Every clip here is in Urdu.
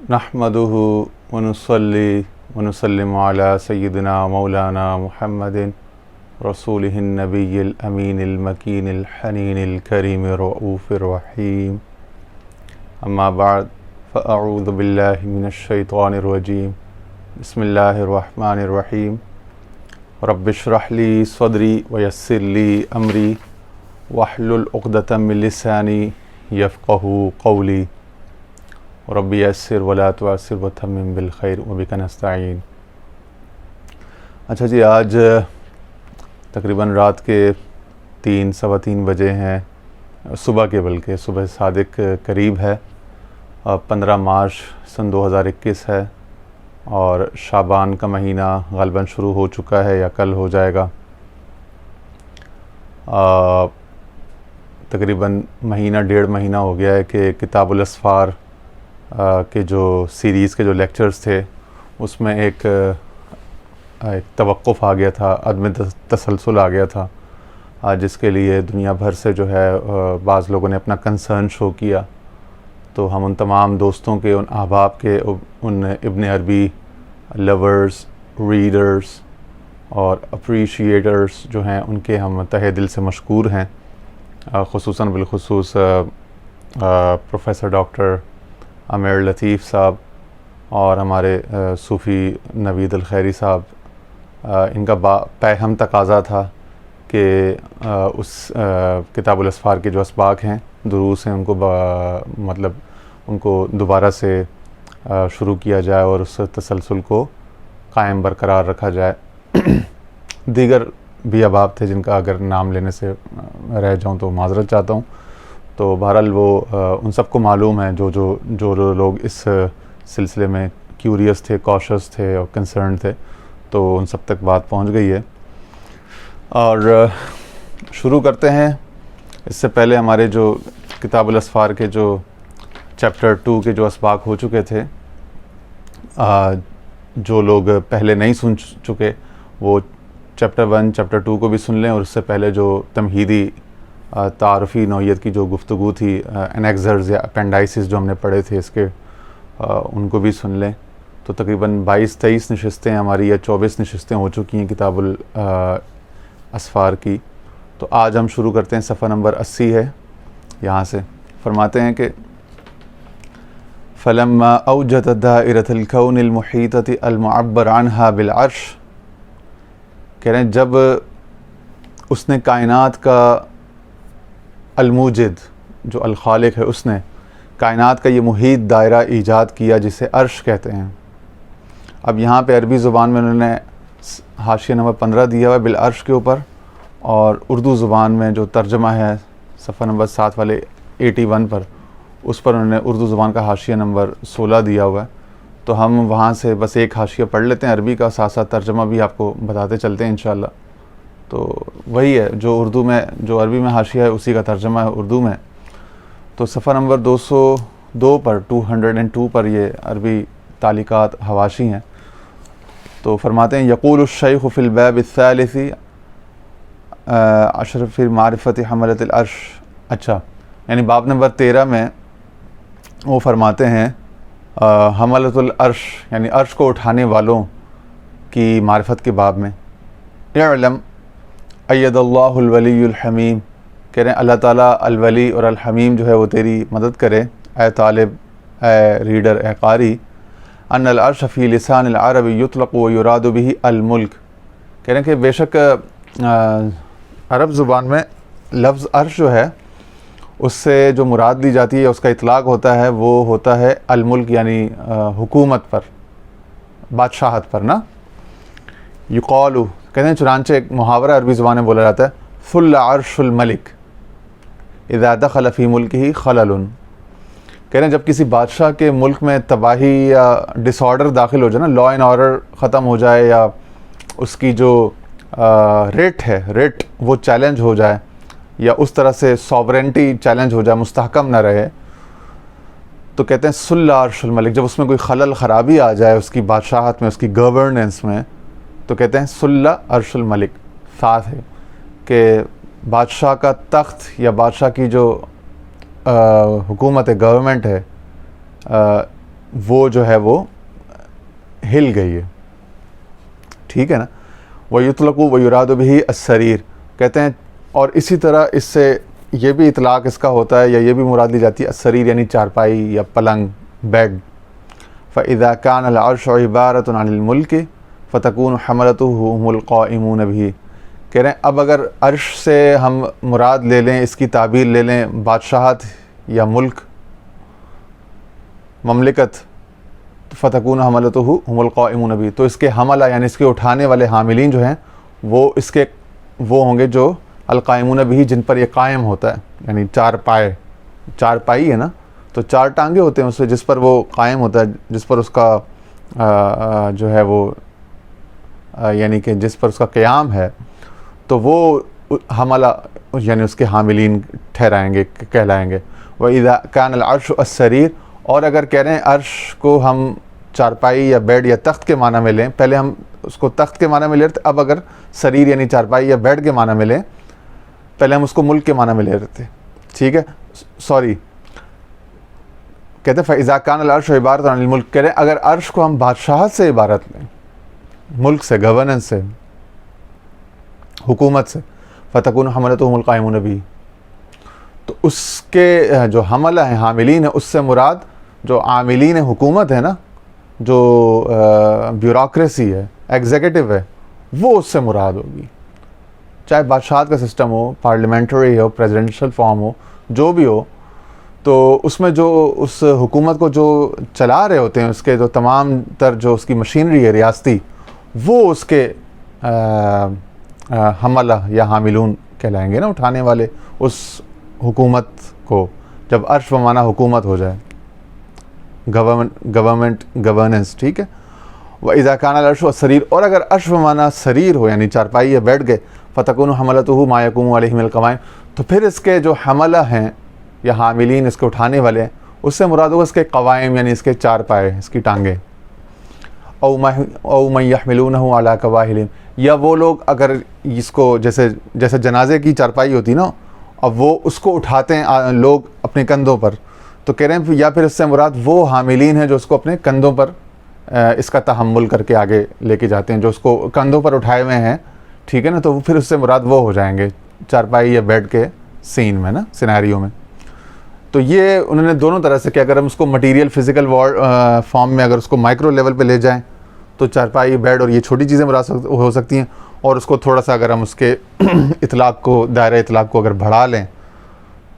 نحمدہ ونصلی ونسلم علی سیدنا مولانا محمد رسولہ النبی الامین المکین الحنین الکریم الرؤوف الرحیم اما بعد فاعوذ باللہ من الشیطان الرجیم بسم اللہ الرحمن الرحیم رب اشرح لی صدری ویسر لی امری واحلل عقدۃ من لسانی یفقہوا قولی ربی یسر ولا تعسر وتمم بالخیر وبک نستعین۔ اچھا جی، آج تقریباً رات کے 3 بجے ہیں، صبح کے، بلکہ صبح صادق قریب ہے۔ 15 مارچ سن 2021 ہے اور شعبان کا مہینہ غالباً شروع ہو چکا ہے یا کل ہو جائے گا۔ تقریباً ڈیڑھ مہینہ ہو گیا ہے کہ کتاب الاسفار کے جو سیریز کے جو لیکچرز تھے اس میں ایک توقف آ گیا تھا، عدم تسلسل آ گیا تھا، جس کے لیے دنیا بھر سے جو ہے بعض لوگوں نے اپنا کنسرن شو کیا۔ تو ہم ان تمام دوستوں کے، ان احباب کے، ان ابن عربی لورز، ریڈرز اور اپریشیٹرز جو ہیں ان کے ہم تہہ دل سے مشکور ہیں، خصوصاً بالخصوص پروفیسر ڈاکٹر عامر لطیف صاحب اور ہمارے صوفی نوید الخیری صاحب۔ ان کا پیہم تقاضا تھا کہ اس کتاب الاسفار کے جو اسباق ہیں، دروس ہیں، ان کو مطلب ان کو دوبارہ سے شروع کیا جائے اور اس تسلسل کو قائم برقرار رکھا جائے۔ دیگر بھی احباب تھے جن کا اگر نام لینے سے رہ جاؤں تو معذرت چاہتا ہوں۔ تو بہرحال وہ ان سب کو معلوم ہے، جو لوگ اس سلسلے میں کیوریس تھے، کوشس تھے اور کنسرن تھے، تو ان سب تک بات پہنچ گئی ہے۔ اور شروع کرتے ہیں۔ اس سے پہلے ہمارے جو کتاب الاسفار کے جو چیپٹر 2 کے جو اسباق ہو چکے تھے، جو لوگ پہلے نہیں سن چکے وہ چیپٹر 1 چیپٹر 2 کو بھی سن لیں، اور اس سے پہلے جو تمہیدی تعارفی نوعیت کی جو گفتگو تھی، انیکزرز یا اپینڈائسز جو ہم نے پڑھے تھے اس کے، ان کو بھی سن لیں۔ تو تقریباً 22-23 نشستیں ہماری یا 24 نشستیں ہو چکی ہیں کتاب الاسفار کی۔ تو آج ہم شروع کرتے ہیں، صفحہ نمبر 80 ہے، یہاں سے فرماتے ہیں کہ فَلَمَّا أَوْجَدَ دَائِرَةَ الْكَوْنِ الْمُحِيطَةِ الْمُعَبَّرَ عَنْهَا بِالْعَرْشِ، کہہ رہے ہیں جب اس نے کائنات کا الموجد، جو الخالق ہے، اس نے کائنات کا یہ محیط دائرہ ایجاد کیا جسے عرش کہتے ہیں۔ اب یہاں پہ عربی زبان میں انہوں نے حاشیہ نمبر 15 دیا ہوا ہے بالعرش کے اوپر، اور اردو زبان میں جو ترجمہ ہے صفحہ نمبر 7 والے 81 پر، اس پر انہوں نے اردو زبان کا حاشیہ نمبر 16 دیا ہوا ہے۔ تو ہم وہاں سے بس ایک حاشیہ پڑھ لیتے ہیں عربی کا، ساتھ ساتھ ترجمہ بھی آپ کو بتاتے چلتے ہیں انشاءاللہ۔ تو وہی ہے جو اردو میں، جو عربی میں حاشیہ ہے اسی کا ترجمہ ہے اردو میں۔ تو صفحہ نمبر 202 پر 202 پر یہ عربی تعلیقات حواشی ہیں۔ تو فرماتے ہیں یقول الشیخ فی الباب الثالث عشر فی معرفت حملۃ العرش۔ اچھا، یعنی باب نمبر 13 میں وہ فرماتے ہیں حملۃ العرش، یعنی عرش کو اٹھانے والوں کی معرفت کے باب میں۔ اعلم اید اللہ الولی الحمیم، کہہ رہے ہیں اللہ تعالیٰ الولی اور الحمیم جو ہے وہ تیری مدد کرے اے طالب، اے ریڈر، اے قاری۔ ان العرش فی لسان العرب یطلق و یراد به الملک، کہہ رہے ہیں کہ بے شک عرب زبان میں لفظ عرش جو ہے اس سے جو مراد لی جاتی ہے، اس کا اطلاق ہوتا ہے، وہ ہوتا ہے الملک، یعنی حکومت پر، بادشاہت پر نا۔ یقال، کہتے ہیں چنانچہ ایک محاورہ عربی زبان میں بولا جاتا ہے، ثل عرش الملک اذا دخل فی ملکہ خلل، کہہ رہے ہیں جب کسی بادشاہ کے ملک میں تباہی یا ڈس آرڈر داخل ہو جائے نا، لا اینڈ آرڈر ختم ہو جائے، یا اس کی جو ریٹ وہ چیلنج ہو جائے، یا اس طرح سے ساورنٹی چیلنج ہو جائے، مستحکم نہ رہے، تو کہتے ہیں ثل عرش الملک، جب اس میں کوئی خلل خرابی آ جائے اس کی بادشاہت میں، اس کی گورننس میں، تو کہتے ہیں ثل عرش الملک۔ ساتھ ہے کہ بادشاہ کا تخت یا بادشاہ کی جو حکومت ہے، گورنمنٹ ہے، وہ جو ہے وہ ہل گئی ہے، ٹھیک ہے نا. وَيُطْلَقُ وَيُرَادُ بِهِ السَّرِيرُ کہتے ہیں، اور اسی طرح اس سے یہ بھی اطلاق اس کا ہوتا ہے یا یہ بھی مراد لی جاتی ہے السریر یعنی چارپائی یا پلنگ، بیڈ. فَإِذَا كَانَ الْعَرْشُ عِبَارَةٌ عَنِ الْمُلْكِ فَتَكُونُ حَمَلَتُهُ هُمُ الْقَائِمُونَ بِهِ. کہہ رہے ہیں اب اگر عرش سے ہم مراد لے لیں، اس کی تعبیر لے لیں بادشاہت یا ملک، مملکت، فَتَكُونُ حَمَلَتُهُ هُمُ الْقَائِمُونَ بِهِ، تو اس کے حملہ یعنی اس کے اٹھانے والے حاملین جو ہیں وہ اس کے وہ ہوں گے جو القائمون بھی، جن پر یہ قائم ہوتا ہے، یعنی چار پائی ہے نا، تو چار ٹانگیں ہوتے ہیں اس سے، جس پر وہ قائم ہوتا ہے، جس پر اس کا جو ہے وہ یعنی کہ جس پر اس کا قیام ہے، تو وہ حملہ یعنی اس کے حاملین ٹھہرائیں گے، کہلائیں گے. وَإِذَا كَانَ الْعَرْشُ السَّرِيرُ اور اگر کہہ رہے ہیں عرش کو ہم چارپائی یا بیڈ یا تخت کے معنی میں لیں، پہلے ہم اس کو تخت کے معنی میں لے رہے تھے، اب اگر سریر یعنی چارپائی یا بیڈ کے معنی میں لیں، پہلے ہم اس کو ملک کے معنی میں لے رہے تھے، ٹھیک ہے. سوری، کہتے ہیں فَإِذَا كَانَ الْعَرْشُ عِبَارَةٌ عَنِ الْمُلْكِ، کہہ رہے ہیں اگر عرش کو ہم بادشاہت سے عبارت لیں، ملک سے، گورننس سے، حکومت سے، فَتَكُونُ حَمَلَتُهُمُ الْقَائِمُونَ بِهِ، تو اس کے جو حملہ ہیں، حاملین ہیں، اس سے مراد جو عاملین حکومت ہے نا، جو بیوروکریسی ہے، ایگزیکٹو ہے، وہ اس سے مراد ہوگی. چاہے بادشاہت کا سسٹم ہو، پارلیمنٹری ہو، پریزیڈنشل فارم ہو، جو بھی ہو، تو اس میں جو اس حکومت کو جو چلا رہے ہوتے ہیں، اس کے جو تمام تر جو اس کی مشینری ہے ریاستی، وہ اس کے حملہ یا حاملون کہلائیں گے نا، اٹھانے والے اس حکومت کو، جب عرش بمعنی حکومت ہو جائے، گورنمنٹ، گورننس، ٹھیک ہے. وَإِذَا كَانَ الْعَرْشُ السَّرِيرُ اور اگر عرش بمعنی سریر ہو یعنی چارپائی یا بیٹھ گئے، فَتَكُونُ حَمَلَتُهُ مَا يَقُومُ عَلَيْهِ مِنَ الْقَوَائِمِ تو پھر اس کے جو حملہ ہیں یا حاملین اس کو اٹھانے والے ہیں، اس سے مراد ہوگا اس کے قوائم یعنی اس کے چار پائے، اس کی ٹانگیں. او مَن يَحْمِلُونَهُ عَلَىٰ كَوَاهِلٍ یا وہ لوگ اگر اس کو جیسے جنازے کی چارپائی ہوتی نا، اب وہ اس کو اٹھاتے ہیں لوگ اپنے کندھوں پر، تو کہہ رہے ہیں یا پھر اس سے مراد وہ حاملین ہیں جو اس کو اپنے کندھوں پر اس کا تحمل کر کے آگے لے کے جاتے ہیں، جو اس کو کندھوں پر اٹھائے ہوئے ہیں، ٹھیک ہے نا، تو پھر اس سے مراد وہ ہو جائیں گے چارپائی یا بیڈ کے سین میں نا، سینیریو میں. تو یہ انہوں نے دونوں طرح سے کہ اگر ہم اس کو مٹیریل فزیکل فارم میں اگر اس کو مائکرو لیول پہ لے جائیں تو چارپائی، بیڈ اور یہ چھوٹی چیزیں ہو سکتی ہیں، اور اس کو تھوڑا سا اگر ہم اس کے اطلاق کو، دائرہ اطلاق کو اگر بڑھا لیں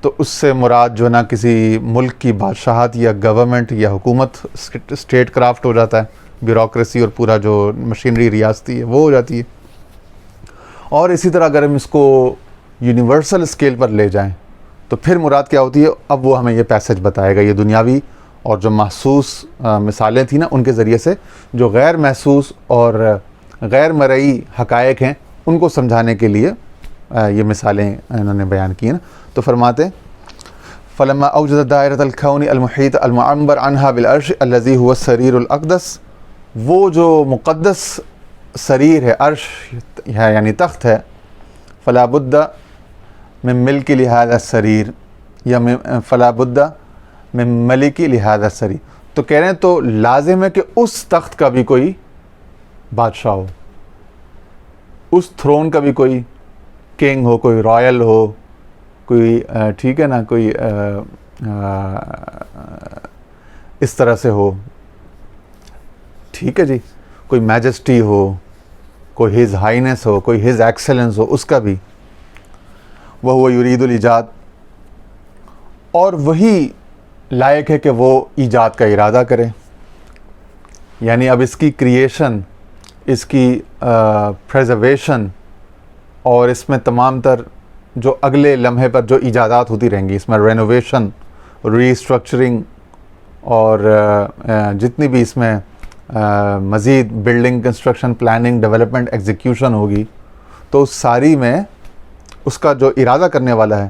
تو اس سے مراد جو ہے نا کسی ملک کی بادشاہت یا گورنمنٹ یا حکومت، اسٹیٹ کرافٹ ہو جاتا ہے، بیوروکریسی اور پورا جو مشینری ریاستی ہے وہ ہو جاتی ہے. اور اسی طرح اگر ہم اس کو یونیورسل اسکیل پر لے جائیں تو پھر مراد کیا ہوتی ہے، اب وہ ہمیں یہ پیسج بتائے گا. یہ دنیاوی اور جو محسوس مثالیں تھیں نا، ان کے ذریعے سے جو غیر محسوس اور غیر مرئی حقائق ہیں ان کو سمجھانے کے لیے یہ مثالیں انہوں نے بیان کی ہیں. تو فرماتے فلما اوجد دائرۃ الکون المحیط المعمر عنہا بالعرش الذی هو السریر الاقدس، وہ جو مقدس سریر ہے، عرش ہے یعنی تخت ہے، فلا بد من ملک لہذا السریر یا فلا بد من ملک لہذا السریر، تو کہہ رہے ہیں تو لازم ہے کہ اس تخت کا بھی کوئی بادشاہ ہو، اس تھرون کا بھی کوئی کنگ ہو، کوئی رائل ہو، کوئی ٹھیک ہے نا، کوئی اس طرح سے ہو، ٹھیک ہے جی، کوئی میجسٹی ہو، کوئی ہز ہائینس ہو، کوئی ہز ایکسلنس ہو، اس کا بھی. وہ یرید الایجاد، اور وہی لائق ہے کہ وہ ایجاد کا ارادہ کرے، یعنی اب اس کی کریشن، اس کی پریزرویشن اور اس میں تمام تر جو اگلے لمحے پر جو ایجادات ہوتی رہیں گی، اس میں رینوویشن، ری اسٹرکچرنگ اور جتنی بھی اس میں مزید building, construction, planning, development, execution ہوگی، تو اس ساری میں اس کا جو ارادہ کرنے والا ہے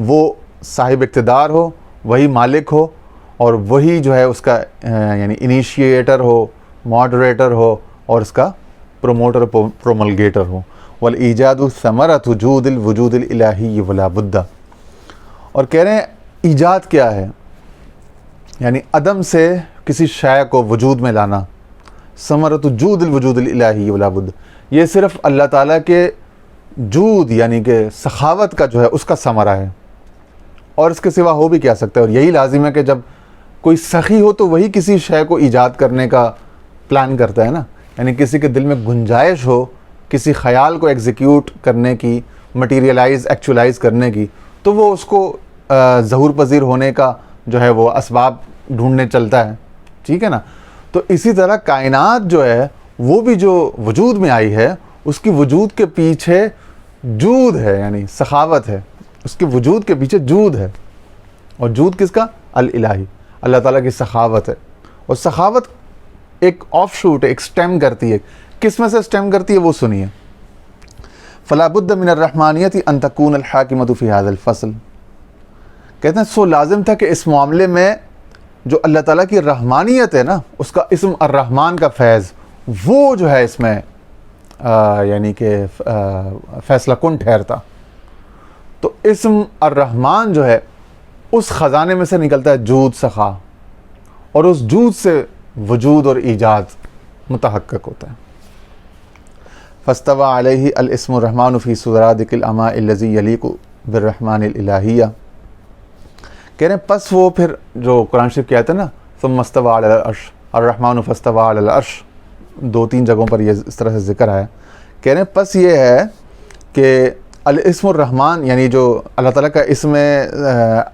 وہ صاحب اقتدار ہو، وہی مالک ہو، اور وہی جو ہے اس کا یعنی انیشیٹر ہو، ماڈریٹر ہو، اور اس کا پروموٹر، پروملگیٹر ہو. والایجاد ثمرۃ وجود الوجود الالہی ولا بد، اور کہہ رہے ہیں ایجاد کیا ہے، یعنی عدم سے کسی شے کو وجود میں لانا، ثمرۃ جود الوجود الالہی ولا بد، یہ صرف اللہ تعالیٰ کے جود یعنی کہ سخاوت کا جو ہے اس کا ثمرہ ہے، اور اس کے سوا ہو بھی کیا سکتا ہے. اور یہی لازم ہے کہ جب کوئی سخی ہو تو وہی کسی شے کو ایجاد کرنے کا پلان کرتا ہے نا. یعنی کسی کے دل میں گنجائش ہو کسی خیال کو ایگزیکیوٹ کرنے کی، مٹیریلائز ایکچولائز کرنے کی، تو وہ اس کو ظہور پذیر ہونے کا جو ہے وہ اسباب ڈھونڈنے چلتا ہے. ٹھیک ہے نا. تو اسی طرح کائنات جو ہے وہ بھی جو وجود میں آئی ہے اس کی وجود کے پیچھے جود ہے، یعنی سخاوت ہے. اس کے وجود کے پیچھے جود ہے، اور جود کس کا؟ الالہی، اللہ تعالیٰ کی سخاوت ہے. اور سخاوت ایک آف شوٹ ہے، ایک سٹیم کرتی ہے. کس میں سے سٹیم کرتی ہے وہ سنیے. فلا بد من الرحمانیت ان تکون الحاکمۃ فی ھذا الفصل. کہتے ہیں سو لازم تھا کہ اس معاملے میں جو اللہ تعالیٰ کی رحمانیت ہے نا، اس کا اسم الرحمن کا فیض، وہ جو ہے اس میں یعنی کہ فیصلہ کن ٹھہرتا. تو اسم الرحمن جو ہے اس خزانے میں سے نکلتا ہے جود سخا، اور اس جود سے وجود اور ایجاد متحقق ہوتا ہے. فاستوى علیہ الاسم الرحمن فی سرادق الاماء الذی یلیق بالرحمن الالہیہ. کہہ رہے ہیں پس وہ پھر جو قرآن شریف کی آیت ہے نا، ثم استوى علی العرش الرحمن فاستوى علی العرش، 2-3 جگہوں پر یہ اس طرح سے ذکر آیا. کہہ رہے ہیں پس یہ ہے کہ الاسم الرحمن یعنی جو اللہ تعالیٰ کا اسم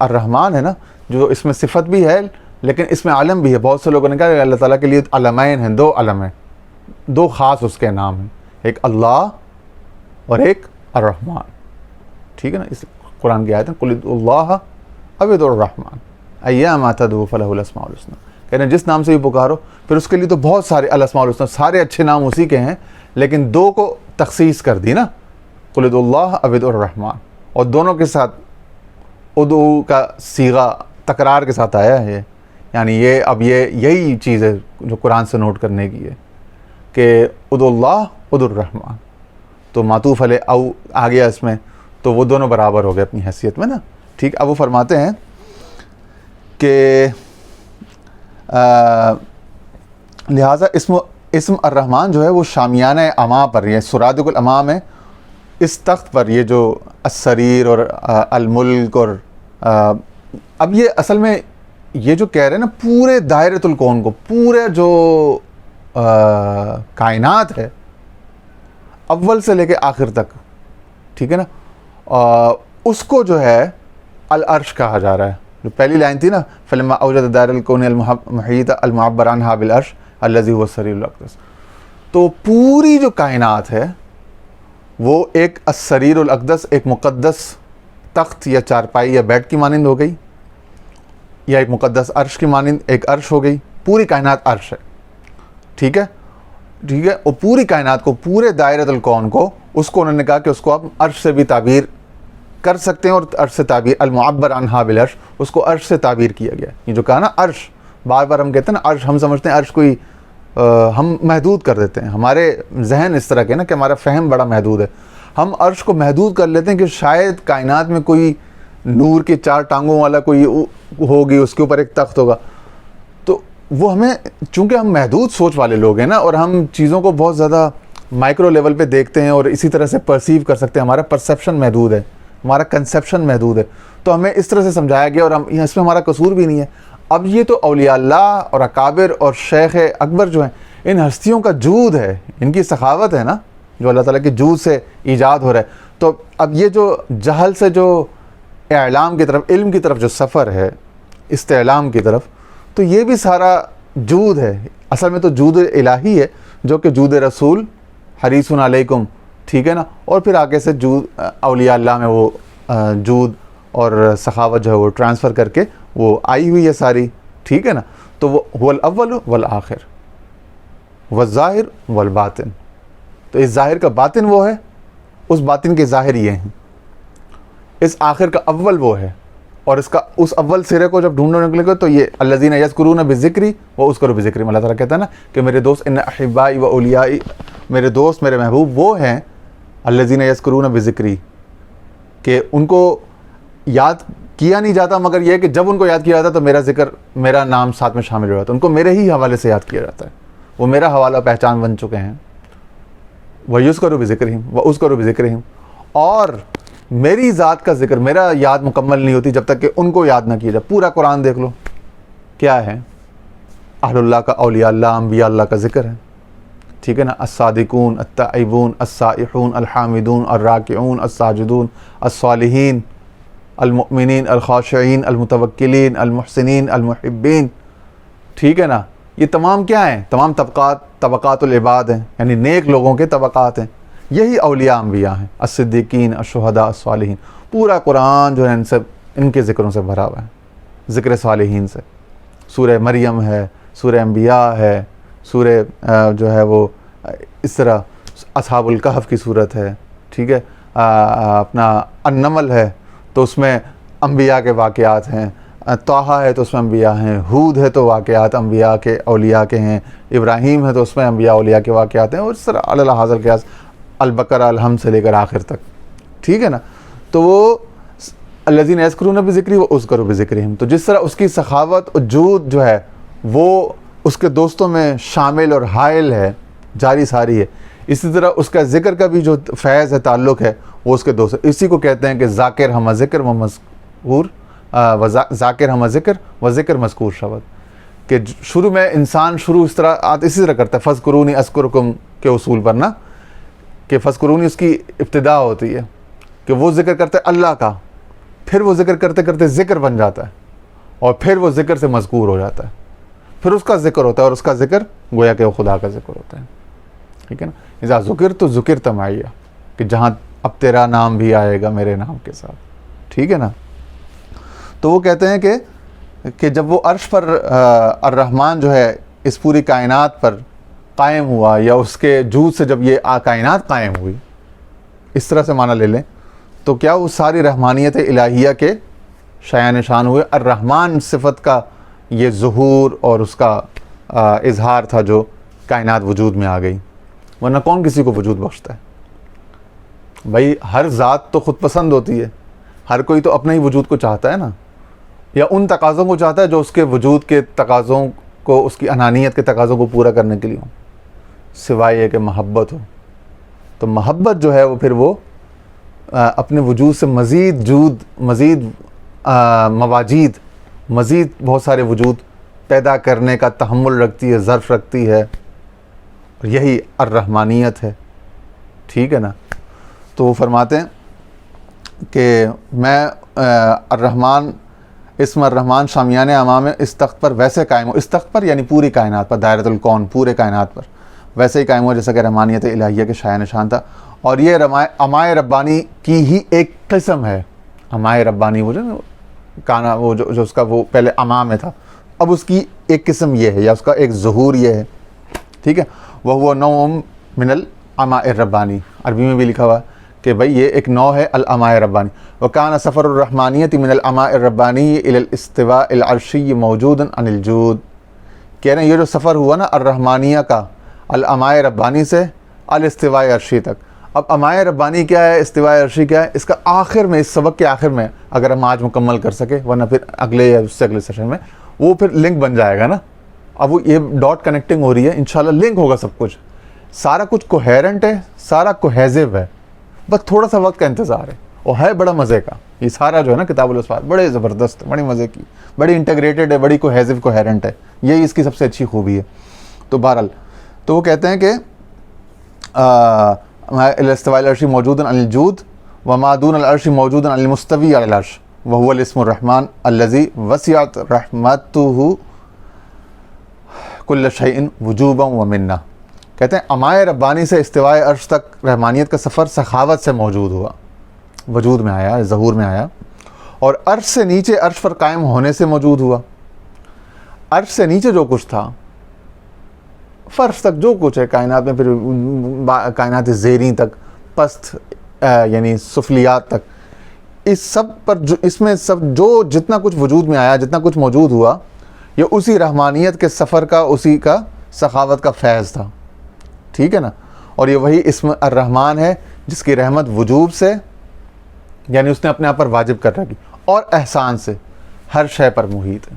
الرحمن ہے نا، جو اس میں صفت بھی ہے لیکن اس میں علم بھی ہے. بہت سے لوگوں نے کہا کہ اللہ تعالیٰ کے لیے علمین ہیں، 2 علم ہیں، 2 خاص اس کے نام ہیں، ایک اللہ اور ایک الرحمن. ٹھیک ہے نا. اس قرآن کی آیت ہے قل ادعوا اللہ او ادعوا الرحمن ایما تدعوا فلہ الاسماء الحسنی. کہتے ہیں جس نام سے بھی پکارو، پھر اس کے لیے تو بہت سارے الاسماء الحسنی، سارے اچھے نام اسی کے ہیں، لیکن 2 کو تخصیص کر دی نا، قل ادعوا اللہ او ادعوا الرحمن، اور دونوں کے ساتھ ادعو کا صیغہ تکرار کے ساتھ آیا ہے. یعنی یہ اب یہی چیز ہے جو قرآن سے نوٹ کرنے کی ہے کہ ادعوا اللہ ادعوا الرحمن، تو معطوف علیہ او آ گیا اس میں، تو وہ دونوں برابر ہو گئے اپنی حیثیت میں نا. ٹھیک. اب وہ فرماتے ہیں کہ لہٰذا اسم الرحمن جو ہے وہ شامیانہ اما پر، یہ سرادق الامام ہے، اس تخت پر، یہ جو السریر اور الملک، اور اب یہ اصل میں یہ جو کہہ رہے ہیں نا پورے دائرۃ الکون کو، پورے جو کائنات ہے اول سے لے کے آخر تک، ٹھیک ہے نا، اس کو جو ہے العرش کہا جا رہا ہے. جو پہلی لائن تھی نا فلما اوجد دار الکون المحیط المعبر عنہا بالعرش الذی هو السریر الاقدس، تو پوری جو کائنات ہے وہ ایک السریر الاقدس، ایک مقدس تخت یا چارپائی یا بیڈ کی مانند ہو گئی، یا ایک مقدس عرش کی مانند ایک عرش ہو گئی. پوری کائنات عرش ہے. ٹھیک ہے. ٹھیک ہے. اور پوری کائنات کو، پورے دائرۃ الکون کو، اس کو انہوں نے کہا کہ اس کو آپ عرش سے بھی تعبیر کر سکتے ہیں، اور عرش سے تعبیر المعبر عنہا بالعرش، اس کو عرش سے تعبیر کیا گیا. یہ جو کہا نا عرش، بار بار ہم کہتے ہیں نا عرش، ہم سمجھتے ہیں عرش کوئی ہم محدود کر دیتے ہیں، ہمارے ذہن اس طرح کے نا کہ ہمارا فہم بڑا محدود ہے. ہم عرش کو محدود کر لیتے ہیں کہ شاید کائنات میں کوئی نور کی 4 ٹانگوں والا کوئی ہوگی، اس کے اوپر ایک تخت ہوگا. تو وہ ہمیں، چونکہ ہم محدود سوچ والے لوگ ہیں نا، اور ہم چیزوں کو بہت زیادہ مائکرو لیول پہ دیکھتے ہیں اور اسی طرح سے پرسیو کر سکتے ہیں، ہمارا پرسیپشن محدود ہے، ہمارا کنسیپشن محدود ہے، تو ہمیں اس طرح سے سمجھایا گیا، اور اس میں ہمارا قصور بھی نہیں ہے. اب یہ تو اولیاء اللہ اور اکابر اور شیخ اکبر جو ہیں، ان ہستیوں کا جود ہے، ان کی سخاوت ہے نا، جو اللہ تعالیٰ کے جود سے ایجاد ہو رہا ہے. تو اب یہ جو جہل سے جو اعلام کی طرف، علم کی طرف جو سفر ہے، استعلام کی طرف، تو یہ بھی سارا جود ہے. اصل میں تو جود الہی ہے، جو کہ جود رسول حریص علیکم، ٹھیک ہے نا، اور پھر آگے سے جود اولیاء اللہ میں وہ جود اور سخاوت جو ہے وہ ٹرانسفر کر کے وہ آئی ہوئی ہے ساری. ٹھیک ہے نا. تو وہ هو الاول والآخر والظاہر والباطن. تو اس ظاہر کا باطن وہ ہے، اس باطن کے ظاہر یہ ہیں، اس آخر کا اول وہ ہے، اور اس کا اس اول سرے کو جب ڈھونڈنے نکلے گا تو یہ الذین یذکرون بذکری واذکر بذکری. اللہ تعالیٰ کہتا ہے نا کہ میرے دوست ان احبائی و اولیائی، میرے دوست میرے محبوب وہ ہیں الذین یذکرون بذکری، کہ ان کو یاد کیا نہیں جاتا، مگر یہ ہے کہ جب ان کو یاد کیا جاتا ہے تو میرا ذکر، میرا نام ساتھ میں شامل ہو جاتا ہے، ان کو میرے ہی حوالے سے یاد کیا جاتا ہے، وہ میرا حوالہ پہچان بن چکے ہیں. وَيُذْكَرُ بِذِكْرِهِمْ وَأُذْكَرُ بِذِكْرِهِمْ. اور میری ذات کا ذکر، میرا یاد مکمل نہیں ہوتی جب تک کہ ان کو یاد نہ کیا جائے. پورا قرآن دیکھ لو کیا ہے، اہل اللہ کا، اولیاء اللہ، انبیاء اللہ کا ذکر ہے. ٹھیک ہے نا، الصادقون، التائبون، السائحون، الحامدون، الراکعون، الساجدون، الصالحین، المؤمنین، الخاشعین، المتوکلین، المحسنین، المحبین. ٹھیک ہے نا، یہ تمام کیا ہیں؟ تمام طبقات العباد ہیں، یعنی نیک لوگوں کے طبقات ہیں. یہی اولیاء انبیاء ہیں، الصدیقین، الشہداء، الصالحین. پورا قرآن جو ہے ان کے ذکروں سے بھرا ہوا ہے، ذکر صالحین سے. سورہ مریم ہے، سورہ انبیاء ہے، سورہ جو ہے وہ اس طرح اصحاب الکہف کی صورت ہے. ٹھیک ہے، اپنا النمل ہے تو اس میں انبیاء کے واقعات ہیں، طٰہٰ ہے تو اس میں انبیاء ہیں، ہود ہے تو واقعات انبیاء کے، اولیاء کے ہیں، ابراہیم ہے تو اس میں انبیاء اولیاء کے واقعات ہیں، اور اس طرح علی حاضر القیاس البقرہ، الحمد سے لے کر آخر تک. ٹھیک ہے نا، تو وہ الذین یذکرون بذکری واذکر بذکرہم. تو جس طرح اس کی سخاوت اور جود جو ہے وہ اس کے دوستوں میں شامل اور حائل ہے، جاری ساری ہے، اسی طرح اس کا ذکر کا بھی جو فیض ہے، تعلق ہے، وہ اس کے دوست. اسی کو کہتے ہیں کہ ذاکر ہمہ ذکر و مذکور، ذاکر ہمہ ذکر و ذکر مذکور شود. کہ شروع میں انسان اس طرح اسی طرح کرتا ہے، فاذکرونی اذکرکم کے اصول پر نا، کہ فاذکرونی اس کی ابتدا ہوتی ہے کہ وہ ذکر کرتے اللہ کا، پھر وہ ذکر کرتے کرتے ذکر بن جاتا ہے، اور پھر وہ ذکر سے مذکور ہو جاتا ہے، پھر اس کا ذکر ہوتا ہے، اور اس کا ذکر گویا کہ وہ خدا کا ذکر ہوتا ہے. ٹھیک ہے نا، اذا ذکر تو ذکر تمعیہ، کہ جہاں اب تیرا نام بھی آئے گا میرے نام کے ساتھ. ٹھیک ہے نا، تو وہ کہتے ہیں کہ جب وہ عرش پر الرحمن جو ہے اس پوری کائنات پر قائم ہوا، یا اس کے جود سے جب یہ کائنات قائم ہوئی، اس طرح سے معنی لے لیں تو کیا وہ ساری رحمانیت الہیہ کے شایان شان ہوئے. الرحمن صفت کا یہ ظہور اور اس کا اظہار تھا جو کائنات وجود میں آ گئی. ورنہ کون کسی کو وجود بخشتا ہے بھائی؟ ہر ذات تو خود پسند ہوتی ہے، ہر کوئی تو اپنے ہی وجود کو چاہتا ہے نا، یا ان تقاضوں کو چاہتا ہے جو اس کے وجود کے تقاضوں کو، اس کی انانیت کے تقاضوں کو پورا کرنے کے لیے ہوں، سوائے یہ کہ محبت ہو. تو محبت جو ہے وہ پھر وہ اپنے وجود سے مزید جود، مزید مواجید، مزید بہت سارے وجود پیدا کرنے کا تحمل رکھتی ہے، ظرف رکھتی ہے، اور یہی الرحمانیت ہے. ٹھیک ہے نا، تو وہ فرماتے ہیں کہ میں الرحمن، اسم الرحمن شامیان امام اس تخت پر ویسے قائم ہو، اس تخت پر یعنی پوری کائنات پر، دائرۃ الکون، پورے کائنات پر ویسے ہی قائم ہو جیسا کہ رحمانیت الہیہ کے شایان نشان تھا. اور یہ امائے ربانی کی ہی ایک قسم ہے. امائے ربانی وہ جو کانا، وہ جو اس کا وہ پہلے اما میں تھا، اب اس کی ایک قسم یہ ہے، یا اس کا ایک ظہور یہ ہے. ٹھیک ہے، وہ نوع من الاماء الربانی، عربی میں بھی لکھا ہوا ہے کہ بھئی یہ ایک نوع ہے الاماء ربانی. وکان سفر الرحمانیت من الاماء الربانی الى الاستواء العرشی موجودا عن الجود. کہہ رہے ہیں یہ جو سفر ہوا نا الرحمانیہ کا، الاماء ربانی سے الاستواء عرشی تک. اب اماء ربانی کیا ہے، استواء عرشی کیا ہے، اس کا آخر میں، اس سبق کے آخر میں اگر ہم آج مکمل کر سکے، ورنہ پھر اگلے یا اس سے اگلے سیشن میں وہ پھر لنک بن جائے گا نا. اب وہ یہ ڈاٹ کنیکٹنگ ہو رہی ہے، انشاءاللہ لنک ہوگا سب کچھ، سارا کچھ کوہیرنٹ ہے، سارا کوہیزو ہے، بس تھوڑا سا وقت کا انتظار ہے، اور ہے بڑا مزے کا. یہ سارا جو ہے نا کتاب الاسفار بڑے زبردست، بڑی مزے کی، بڑی انٹیگریٹڈ ہے، بڑی کوہیزو کوہیرنٹ ہے، یہی اس کی سب سے اچھی خوبی ہے. تو بہرحال تو وہ کہتے ہیں کہ الاستواء العرشی موجود عن الجود وما دون العرش موجود عن المستوی علی العرش وهو الاسم الرحمن الذي وسعت رحمته کل شیء وجوبا ومنا. کہتے ہیں امائے ربانی سے استواء عرش تک رحمانیت کا سفر سخاوت سے موجود ہوا، وجود میں آیا، ظہور میں آیا، اور عرش سے نیچے، عرش پر قائم ہونے سے موجود ہوا. عرش سے نیچے جو کچھ تھا، فرش تک جو کچھ ہے کائنات میں، پھر کائنات زیریں تک، پست یعنی سفلیات تک، اس سب پر اس میں سب جو جتنا کچھ وجود میں آیا، جتنا کچھ موجود ہوا، یہ اسی رحمانیت کے سفر کا، اسی کا سخاوت کا فیض تھا. ٹھیک ہے نا، اور یہ وہی اسم الرحمن ہے جس کی رحمت وجوب سے، یعنی اس نے اپنے آپ پر واجب کر رکھی، اور احسان سے، ہر شے پر محیط ہے،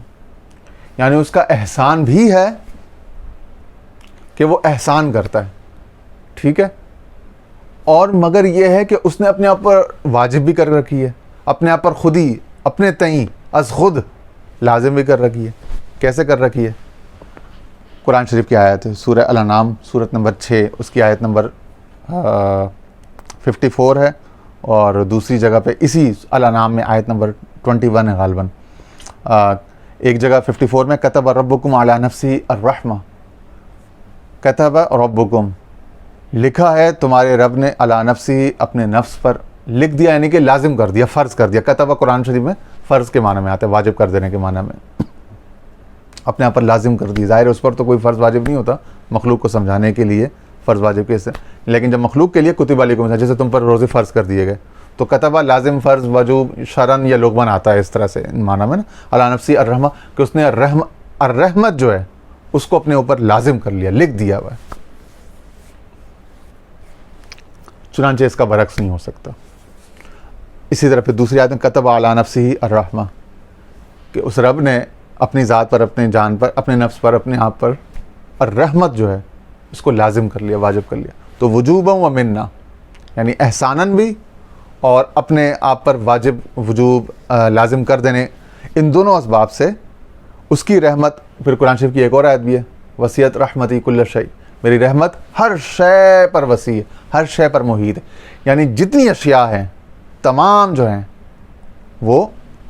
یعنی اس کا احسان بھی ہے کہ وہ احسان کرتا ہے، ٹھیک ہے، اور مگر یہ ہے کہ اس نے اپنے آپ پر واجب بھی کر رکھی ہے، اپنے آپ پر خود ہی اپنے تئیں از خود لازم بھی کر رکھی ہے۔ کیسے کر رکھی ہے؟ قرآن شریف کی آیت ہے، سورہ الانعام صورت نمبر 6، اس کی آیت نمبر 54 ہے، اور دوسری جگہ پہ اسی الانعام میں آیت نمبر 21 ہے غالباً۔ ایک جگہ 54 میں کتب ربکم علی نفسہ الرحمہ، کتب ربکم، لکھا ہے تمہارے رب نے، علی نفسہ، اپنے نفس پر، لکھ دیا یعنی کہ لازم کر دیا، فرض کر دیا۔ کتب قرآن شریف میں فرض کے معنی میں آتا ہے، واجب کر دینے کے معنی میں، اپنے آپ پر لازم کر دی۔ ظاہر اس پر تو کوئی فرض واجب نہیں ہوتا، مخلوق کو سمجھانے کے لیے فرض واجب کیسے، لیکن جب مخلوق کے لیے کتب علیکم، جیسے تم پر روزے فرض کر دیے گئے، تو کتبہ لازم، فرض، وجوب، شرن یا لغمن آتا ہے اس طرح سے معنی میں نا، علی نفسی الرحمہ، کہ اس نے الرحمت جو ہے اس کو اپنے اوپر لازم کر لیا، لکھ دیا ہوا ہے۔ چنانچہ اس کا برعکس نہیں ہو سکتا۔ اسی طرح پھر دوسری آیت میں کتب علی نفسہ الرحمہ، کہ اس رب نے اپنی ذات پر، اپنے جان پر، اپنے نفس پر، اپنے آپ پر الرحمت جو ہے اس کو لازم کر لیا، واجب کر لیا۔ تو وجوباً و منا، یعنی احساناً بھی اور اپنے آپ پر واجب، وجوب، لازم کر دینے، ان دونوں اسباب سے اس کی رحمت۔ پھر قرآن شریف کی ایک اور آیت بھی ہے، وسعت رحمتی کل شیء، میری رحمت ہر شے پر وسیع ہے، ہر شے پر محیط ہے، یعنی جتنی اشیاء ہیں تمام جو ہیں وہ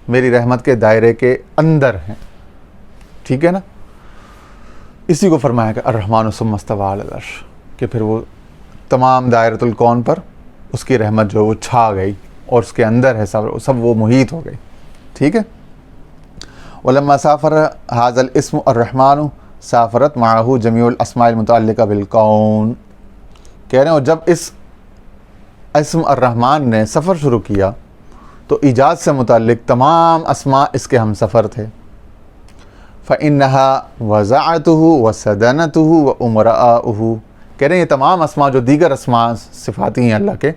میری رحمت کے دائرے کے اندر ہیں، ٹھیک ہے نا۔ اسی کو فرمایا کہ الرحمن ثم استوى علی العرش، کہ پھر وہ تمام دائرۃ الکون پر اس کی رحمت جو وہ چھا گئی اور اس کے اندر ہے، سب وہ محیط ہو گئی، ٹھیک ہے۔ ولما سافر هذا الاسم الرحمن سافرت معه جميع الاسماء المتعلقہ بالکون، کہہ رہے ہیں، اور جب اس اسم الرحمن نے سفر شروع کیا تو ایجاد سے متعلق تمام اسماء اس کے ہم سفر تھے۔ فإنها وزعته وسدنته وأمراءه، کہہ رہے ہیں یہ تمام اسماء جو دیگر اسماء صفاتی ہیں اللہ کے،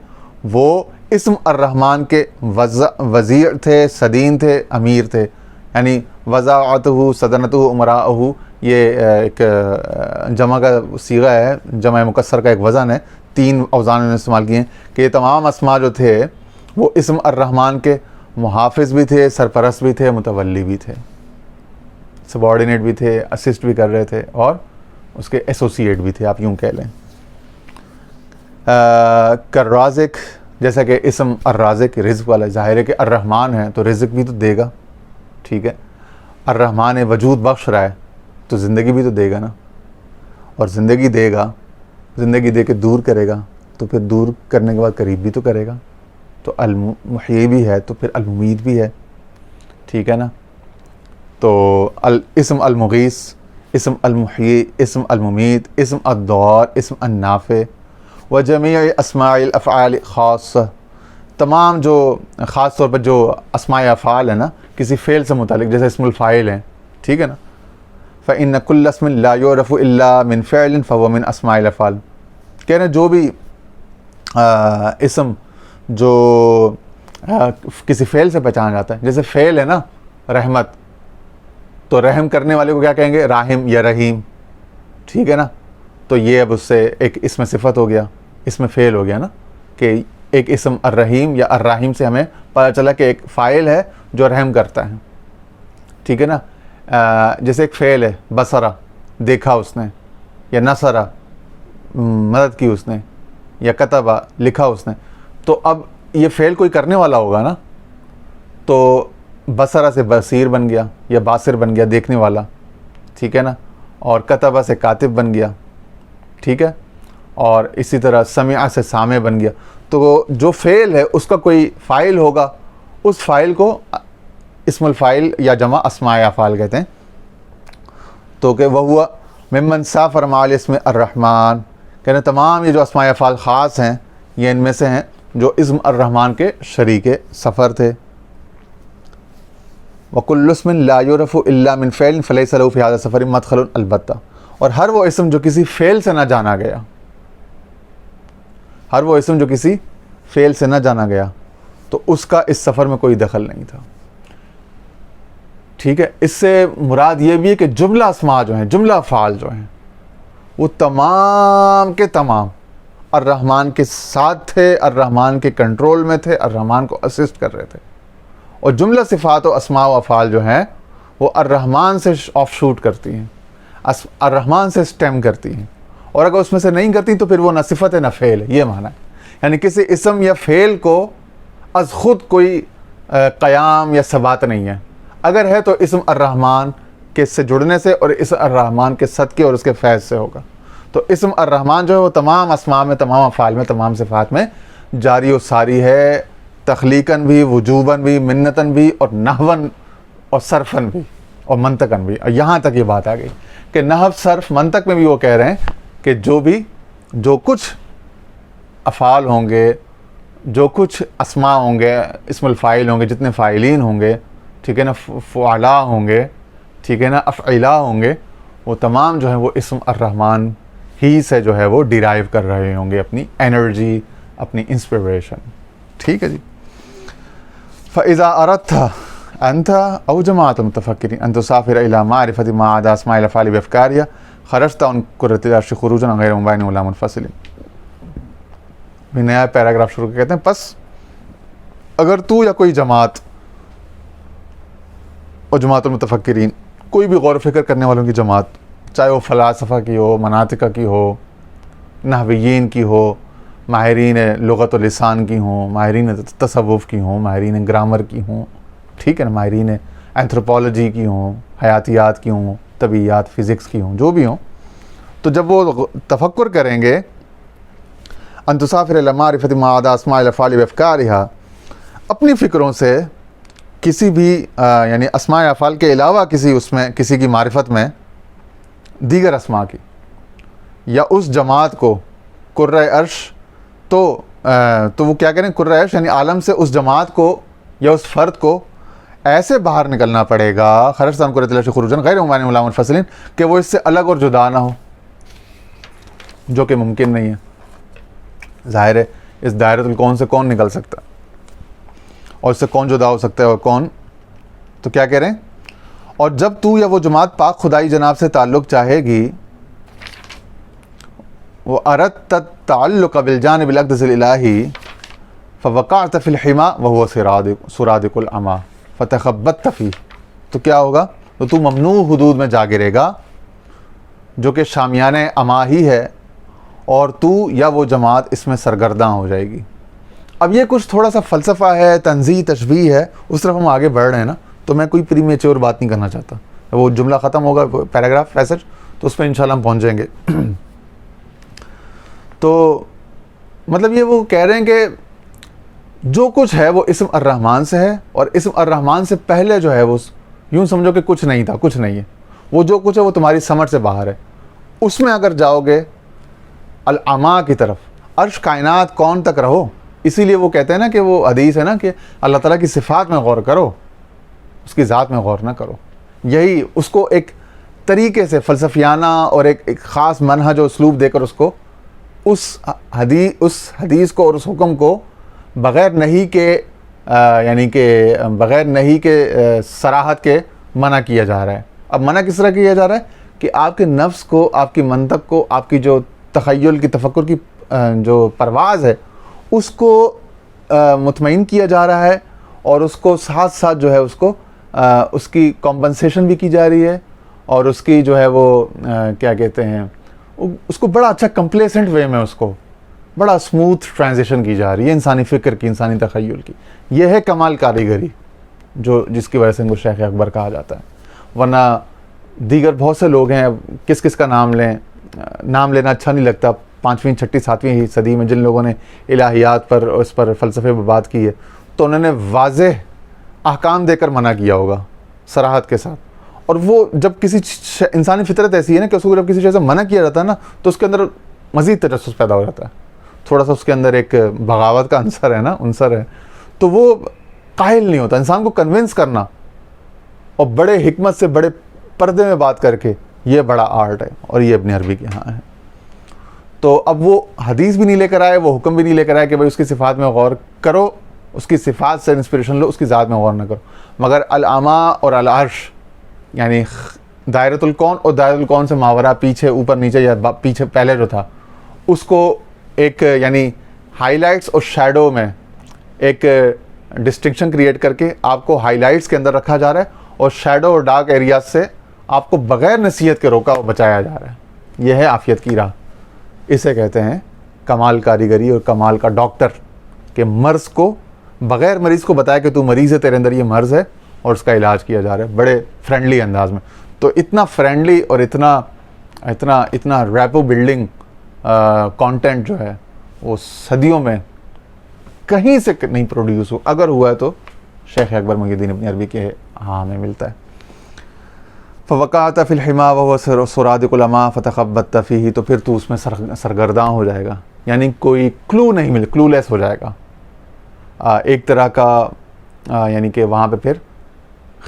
وہ اسم الرحمن کے وزیر تھے، سدین تھے، امیر تھے، یعنی وزعته سدنته امراءه، یہ ایک جمع کا صیغہ ہے، جمع مکسر کا ایک وزن ہے، 3 اوزان نے استعمال کیے ہیں، کہ یہ تمام اسماء جو تھے وہ اسم الرحمن کے محافظ بھی تھے، سرپرست بھی تھے، متولی بھی تھے، سبارڈینیٹ بھی تھے، اسسٹ بھی کر رہے تھے، اور اس کے ایسوسیٹ بھی تھے، آپ یوں کہہ لیں۔ کررازق، جیسا کہ اسم الرازق رزق والا، ظاہر ہے کہ الرحمن ہے تو رزق بھی تو دے گا، ٹھیک ہے۔ الرحمن وجود بخش رہا ہے تو زندگی بھی تو دے گا نا، اور زندگی دے گا، زندگی دے کے دور کرے گا تو پھر دور کرنے کے بعد قریب بھی تو کرے گا، تو المحیی بھی ہے تو پھر الممید بھی ہے، ٹھیک ہے نا۔ تو اسم المغیث، اسم المحیی، اسم الممید، اسم الضار، اسم النافع، وجمیع اسماء الافعال خاصہ، تمام جو خاص طور پر جو اسماء افعال ہیں نا کسی فعل سے متعلق، جیسے اسم الفاعل ہیں، ٹھیک ہے نا۔ فإن كل اسم لا يعرف الا من فعل فهو من اسماء الافعال، کہہ رہے ہیں جو بھی اسم جو کسی فعل سے پہچانا جاتا ہے، جیسے فعل ہے نا رحمت، تو رحم کرنے والے کو کیا کہیں گے؟ راحم یا رحیم، ٹھیک ہے نا۔ تو یہ اب اس سے ایک اسم صفت ہو گیا، اسم فعل ہو گیا نا، کہ ایک اسم الرحیم یا الراحیم سے ہمیں پتہ چلا کہ ایک فاعل ہے جو رحم کرتا ہے، ٹھیک ہے نا۔ جیسے ایک فعل ہے بصرہ، دیکھا اس نے، یا نصرہ، مدد کی اس نے، یا کتبہ، لکھا اس نے، تو اب یہ فعل کوئی کرنے والا ہوگا نا، تو بصرہ سے بصیر بن گیا، یا باصر بن گیا، دیکھنے والا، ٹھیک ہے نا، اور کتبہ سے کاتب بن گیا، ٹھیک ہے، اور اسی طرح سمع سے سامع بن گیا۔ تو جو فعل ہے اس کا کوئی فاعل ہوگا، اس فاعل کو اسم الفاعل یا جمع اسماء افعال کہتے ہیں۔ تو کہ وہ ہوا ممن سافر مع الاسم الرحمن، کہتے ہیں تمام یہ جو اسماء افعال خاص ہیں یہ ان میں سے ہیں جو اسم الرحمن کے شریک سفر تھے۔ وَكُلُّ اسْمٍ لَا يُعْرَفُ إِلَّا مِنْ فِعْلٍ فَلَيْسَ لَهُ فِي هَذَا السَّفَرِ مَدْخَلٌ، البتہ، اور ہر وہ اسم جو کسی فعل سے نہ جانا گیا، ہر وہ اسم جو کسی فعل سے نہ جانا گیا تو اس کا اس سفر میں کوئی دخل نہیں تھا۔ ٹھیک ہے. اس سے مراد یہ بھی ہے کہ جملہ اسماء جو ہیں، جملہ افعال جو ہیں، وہ تمام کے تمام الرحمن کے ساتھ تھے، الرحمن کے کنٹرول میں تھے، الرحمن کو اسسٹ کر رہے تھے. اور جملہ صفات و اسماء و افعال جو ہیں وہ الرحمن سے آف شوٹ کرتی ہیں، الرحمن سے سٹیم کرتی ہیں. اور اگر اس میں سے نہیں کرتی تو پھر وہ نہ صفت ہے نہ فعل ہے. یہ معنی ہے. یعنی کسی اسم یا فعل کو از خود کوئی قیام یا ثبات نہیں ہے. اگر ہے تو اسم الرحمن کے سے جڑنے سے اور اسم الرحمن کے صدقے اور اس کے فیض سے ہوگا. تو اسم الرحمن جو ہے وہ تمام اسماء میں، تمام افعال میں، تمام صفات میں جاری و ساری ہے، تخلیقاً بھی، وجوباً بھی، منتاً بھی، اور نحواً اور صرفاً بھی اور منطقاً بھی. اور یہاں تک یہ بات آ گئی کہ نحو، صرف، منطق میں بھی وہ کہہ رہے ہیں کہ جو کچھ افعال ہوں گے، جو کچھ اسماء ہوں گے، اسم الفاعل ہوں گے، جتنے فاعلین ہوں گے، ٹھیک ہے نا، فعلاء ہوں گے، ٹھیک ہے نا، افعلاء ہوں گے، وہ تمام جو ہیں وہ اسم الرحمن ہی سے جو ہے وہ ڈیرائیو کر رہے ہوں گے اپنی انرجی، اپنی انسپریشن. ٹھیک ہے جی. فَإِذَا أَرَدْتَ أَنْتَ أَوْ جَمَاعَةُ الْمُتَفَكِّرِينَ أَنْ تُسَافِرَ إِلَى مَعْرِفَةِ مَا عَدَا أَسْمَاءِ الْأَفْعَالِ بِأَفْكَارِهَا خَرَجْتَ عَنْ كُرَّةِ الْعَرْشِ خُرُوجًا غَيْرَ مُبَيِّنٍ وَلَا مُنْفَصِلٍ. بھی نیا پیراگراف شروع کہتے ہیں، پس اگر تو یا کوئی جماعت اور جماعت المتفکرین، کوئی بھی غور و فکر کرنے والوں کی جماعت، چاہے وہ فلاسفہ کی ہو، مناطقہ کی ہو، نحویین کی ہو، ماہرین لغت و لسان کی ہوں، ماہرین تصوف کی ہوں، ماہرین گرامر کی ہوں، ٹھیک ہے نا، ماہرین اینتھروپولوجی کی ہوں، حیاتیات کی ہوں، طبیعیات، فزکس کی ہوں، جو بھی ہوں، تو جب وہ تفکر کریں گے، ان تسافر الی معرفۃ ما عدا اسماء الافعال بافکارها، اپنی فکروں سے کسی بھی یعنی اسماء افعال کے علاوہ کسی کی معرفت میں دیگر اسماء کی، یا اس جماعت کو کرۂ عرش، تو وہ کیا کریں، کرۂ عرش یعنی عالم سے اس جماعت کو یا اس فرد کو ایسے باہر نکلنا پڑے گا، خرجت عن کرۃ العرش خروجا غیر مبین ولا منفصل، کہ وہ اس سے الگ اور جدا نہ ہو، جو کہ ممکن نہیں ہے. ظاہر ہے اس دائرۃ الکون سے کون نکل سکتا ہے اور اس سے کون جدا ہو سکتا ہے اور کون. تو کیا کہہ رہے ہیں، اور جب تو یا وہ جماعت پاک خدائی جناب سے تعلق چاہے گی، وہ اردت التعلق بالجانب الاقدس الالہی فوقعت فی الحما وهو سرادق العما فتخبطت فی، تو کیا ہوگا، تو ممنوع حدود میں جا گرے گا جو کہ شامیان عما ہی ہے، اور تو یا وہ جماعت اس میں سرگرداں ہو جائے گی. اب یہ کچھ تھوڑا سا فلسفہ ہے، تنزیہ، تشبیہ ہے، اس طرف ہم آگے بڑھ رہے ہیں نا، تو میں کوئی پری میچور بات نہیں کرنا چاہتا. وہ جملہ ختم ہوگا، پیراگراف پیسج، تو اس پہ انشاءاللہ ہم پہنچ جائیں گے. تو مطلب یہ وہ کہہ رہے ہیں کہ جو کچھ ہے وہ اسم الرحمن سے ہے، اور اسم الرحمن سے پہلے جو ہے وہ یوں سمجھو کہ کچھ نہیں تھا، کچھ نہیں ہے. وہ جو کچھ ہے وہ تمہاری سمجھ سے باہر ہے. اس میں اگر جاؤ گے العما کی طرف، عرش، کائنات، کون تک رہو. اسی لیے وہ کہتے ہیں نا کہ وہ حدیث ہے نا کہ اللہ تعالیٰ کی صفات میں غور کرو، اس کی ذات میں غور نہ کرو. یہی اس کو ایک طریقے سے فلسفیانہ اور ایک خاص منہج و اسلوب دے کر اس کو اس حدیث کو اور اس حکم کو بغیر نہیں کے یعنی کہ بغیر نہیں کے صراحت کے منع کیا جا رہا ہے. اب منع کس طرح کیا جا رہا ہے کہ آپ کے نفس کو، آپ کی منطق کو، آپ کی جو تخیل کی، تفکر کی جو پرواز ہے، اس کو مطمئن کیا جا رہا ہے، اور اس کو ساتھ ساتھ جو ہے اس کی کمپنسیشن بھی کی جا رہی ہے، اور اس کی جو ہے وہ کیا کہتے ہیں، اس کو بڑا اچھا کمپلیسنٹ وے میں اس کو بڑا سموتھ ٹرانزیشن کی جا رہی ہے انسانی فکر کی، انسانی تخیل کی. یہ ہے کمال کاریگری جس کی وجہ سے ان کو شیخ اکبر کہا جاتا ہے. ورنہ دیگر بہت سے لوگ ہیں، کس کا نام لیں، نام لینا اچھا نہیں لگتا. 5ویں 6ٹھی 7ویں صدی میں جن لوگوں نے الہیات پر، اس پر فلسفے پر بات کی ہے، تو انہوں نے واضح احکام دے کر منع کیا ہوگا صراحت کے ساتھ. اور وہ جب کسی انسانی فطرت ایسی ہے نا کہ اس کو جب کسی چیز سے منع کیا جاتا ہے نا، تو اس کے اندر مزید تجسس پیدا ہو جاتا ہے، تھوڑا سا اس کے اندر ایک بغاوت کا عنصر ہے، تو وہ قائل نہیں ہوتا. انسان کو کنونس کرنا اور بڑے حکمت سے، بڑے پردے میں بات کر کے، یہ بڑا آرٹ ہے، اور یہ ابن عربی کے ہاں ہے. تو اب وہ حدیث بھی نہیں لے کر آئے، وہ حکم بھی نہیں لے کر آئے کہ بھائی اس کی صفات میں غور کرو، اس کی صفات سے انسپریشن لو، اس کی ذات میں غور نہ کرو. مگر العما اور العرش یعنی دائرۃ الکون اور دائرۃ الکون سے ماورا پیچھے اوپر نیچے یا پیچھے پہلے جو تھا اس کو ایک یعنی ہائی لائٹس اور شیڈو میں ایک ڈسٹنکشن کریٹ کر کے آپ کو ہائی لائٹس کے اندر رکھا جا رہا ہے اور شیڈو اور ڈارک ایریاز سے آپ کو بغیر نصیحت کے روکا اور بچایا جا رہا ہے. یہ ہے عافیت کی راہ. اسے کہتے ہیں کمال کاریگری اور کمال کا ڈاکٹر کہ مرض کو بغیر مریض کو بتایا کہ تو مریض ہے, تیرے اندر یہ مرض ہے اور اس کا علاج کیا جا رہا ہے بڑے فرینڈلی انداز میں. تو اتنا فرینڈلی اور اتنا ریپو بلڈنگ کانٹینٹ جو ہے وہ صدیوں میں کہیں سے نہیں پروڈیوس ہو. اگر ہوا ہے تو شیخ اکبر محی الدین ابن عربی کے ہاں ہمیں ملتا ہے. فوقعت فی الحما وهو سرادق العما فتخبطت فیہ, تو پھر تو اس میں سرگرداں ہو جائے گا, یعنی کوئی کلو نہیں کلو لیس ہو جائے گا. ایک طرح کا یعنی کہ وہاں پہ پھر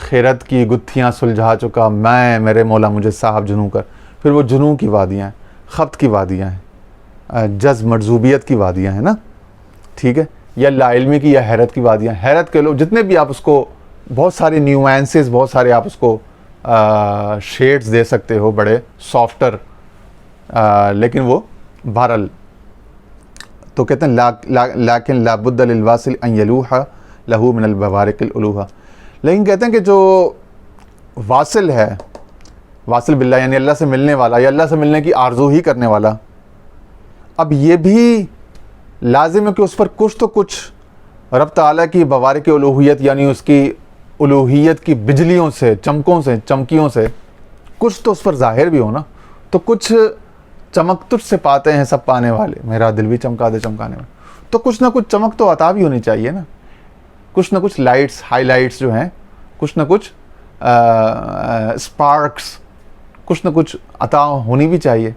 خیرت کی گتھیاں سلجھا چکا میں میرے مولا مجھے صاحب جنوں کر. پھر وہ جنوں کی وادیاں ہیں, خبط کی وادیاں ہیں, جذب مجذوبیت کی وادیاں ہیں نا, ٹھیک ہے, یا لا علمی کی یا حیرت کی وادیاں. حیرت کے لوگ جتنے بھی آپ اس کو بہت سارے نیوانسز, بہت سارے آپ اس کو شیڈز دے سکتے ہو بڑے سافٹر, لیکن وہ بہرحال تو کہتے ہیں لیکن لا بد للواصل ان یلوح له من البوارق الالوحہ. لیکن کہتے ہیں کہ جو واصل ہے, واصل باللہ یعنی اللہ سے ملنے والا یا اللہ سے ملنے کی آرزو ہی کرنے والا, اب یہ بھی لازم ہے کہ اس پر کچھ تو کچھ رب تعالیٰ کی بوارق الوہیت یعنی اس کی الوہیت کی بجلیوں سے, چمکوں سے, چمکیوں سے کچھ تو اس پر ظاہر بھی ہو نا. تو کچھ چمک تجھ سے پاتے ہیں سب پانے والے, میرا دل بھی چمکا دے چمکانے میں. تو کچھ نہ کچھ چمک تو عطا بھی ہونی چاہیے نا, کچھ نہ کچھ لائٹس, ہائی لائٹس جو ہیں, کچھ نہ کچھ اسپارکس, کچھ نہ کچھ عطا ہونی بھی چاہیے.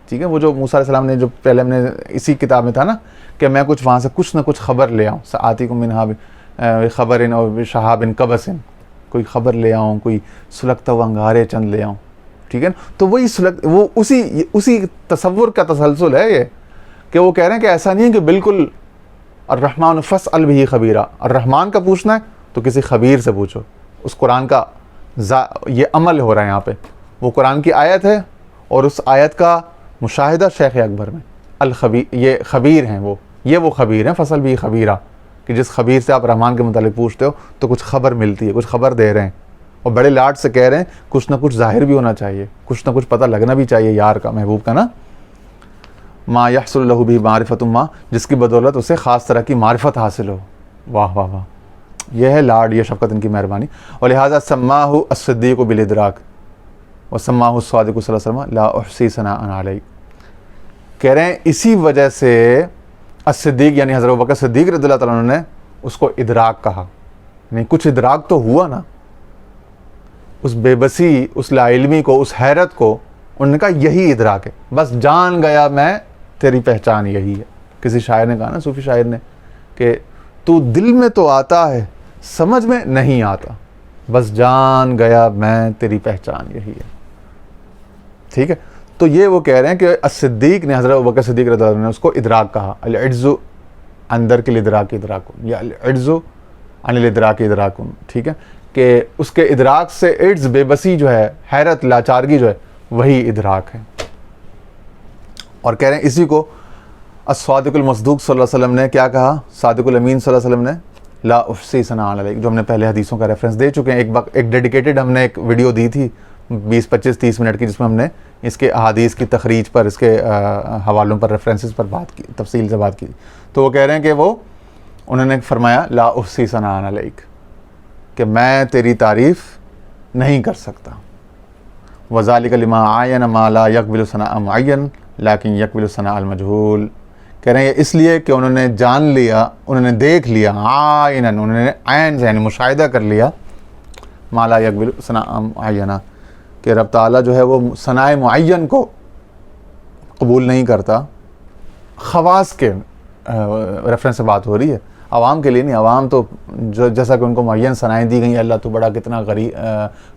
ٹھیک ہے, وہ جو موسیٰ علیہ السلام نے جو پہلے ہم نے اسی کتاب میں تھا نا کہ میں وہاں سے کچھ نہ کچھ خبر لے آؤں, سآتیکم منہا خبر اور شہاب قبس, کوئی خبر لے آؤں, کوئی سلگتا ہوا انگارے چند لے آؤں. ٹھیک ہے نا, تو وہی وہ اسی تصور کا تسلسل ہے یہ کہ وہ کہہ رہے ہیں کہ ایسا نہیں ہے کہ بالکل الرحمن فاسأل بہ خبیرا, الرحمن کا پوچھنا ہے تو کسی خبیر سے پوچھو. اس قرآن کا یہ عمل ہو رہا ہے یہاں پہ, وہ قرآن کی آیت ہے اور اس آیت کا مشاہدہ شیخ اکبر میں. الخبیر, یہ خبیر ہیں, وہ خبیر ہیں, فاسأل بہ خبیرا, کہ جس خبیر سے آپ رحمان کے متعلق پوچھتے ہو تو کچھ خبر ملتی ہے, کچھ خبر دے رہے ہیں اور بڑے لاڈ سے کہہ رہے ہیں کچھ نہ کچھ ظاہر بھی ہونا چاہیے, کچھ نہ کچھ پتہ لگنا بھی چاہیے یار کا, محبوب کا نا. ما یحصل له بہ معرفۃ ما, جس کی بدولت اسے خاص طرح کی معرفت حاصل ہو. واہ واہ واہ, یہ ہے لاڈ, یہ شفقت ان کی مہربانی. اور لہٰذا سماہ الصدیق بالادراک وسماہ الصادق صلی اللہ علیہ وسلم لا احصی ثناء علیہ. کہہ رہے ہیں اسی وجہ سے الصدیق یعنی حضرت ابوبکر صدیق رضی اللہ تعالیٰ عنہ نے اس کو ادراک کہا. نہیں, کچھ ادراک تو ہوا نا, اس بے بسی, اس لا علمی کو, اس حیرت کو انہوں نے کہا یہی ادراک ہے, بس جان گیا میں تیری پہچان یہی ہے. کسی شاعر نے کہا نا, صوفی شاعر نے, کہ تو دل میں تو آتا ہے سمجھ میں نہیں آتا, بس جان گیا میں تیری پہچان یہی ہے. ٹھیک ہے, تو یہ وہ کہہ رہے ہیں کہ الصدیق نے, حضرت ابوبکر صدیق رضی اللہ عنہ نے اس کو ادراک کہا. العجز اندر کے الادراک ادراکن, یا العجز عن الادراک ادراکن. ٹھیک ہے, کہ اس کے ادراک سے عجز, بے بسی جو ہے, حیرت, لاچارگی جو ہے, وہی ادراک ہے. اور کہہ رہے ہیں اسی کو الصادق المصدوق صلی اللہ علیہ وسلم نے کیا کہا, صادق الامین صلی اللہ علیہ وسلم نے لا احصی ثناء علیک, جو ہم نے پہلے حدیثوں کا ریفرنس دے چکے ہیں. ایک ڈیڈیکیٹڈ ہم نے ایک ویڈیو دی تھی 20-25-30 منٹ کی, جس میں ہم نے اس کے احادیث کی تخریج پر, اس کے حوالوں پر, ریفرنسز پر بات کی, تفصیل سے بات کی. تو وہ کہہ رہے ہیں کہ انہوں نے فرمایا لا احصی ثناء علیک, کہ میں تیری تعریف نہیں کر سکتا. وذالک لما عین ما لا یقبل ثناء معین لیکن یقبل ثناء المجہول. کہہ رہے ہیں اس لیے کہ انہوں نے جان لیا, انہوں نے دیکھ لیا, عیناً, انہوں نے عین سے یعنی مشاہدہ کر لیا, ما لا یقبل ثناء معینہ, کہ رب تعالیٰ جو ہے وہ ثناء معین کو قبول نہیں کرتا. خواص کے ریفرنس سے بات ہو رہی ہے, عوام کے لیے نہیں. عوام تو جیسا کہ ان کو معین ثنائیں دی گئی, اللہ تو بڑا کتنا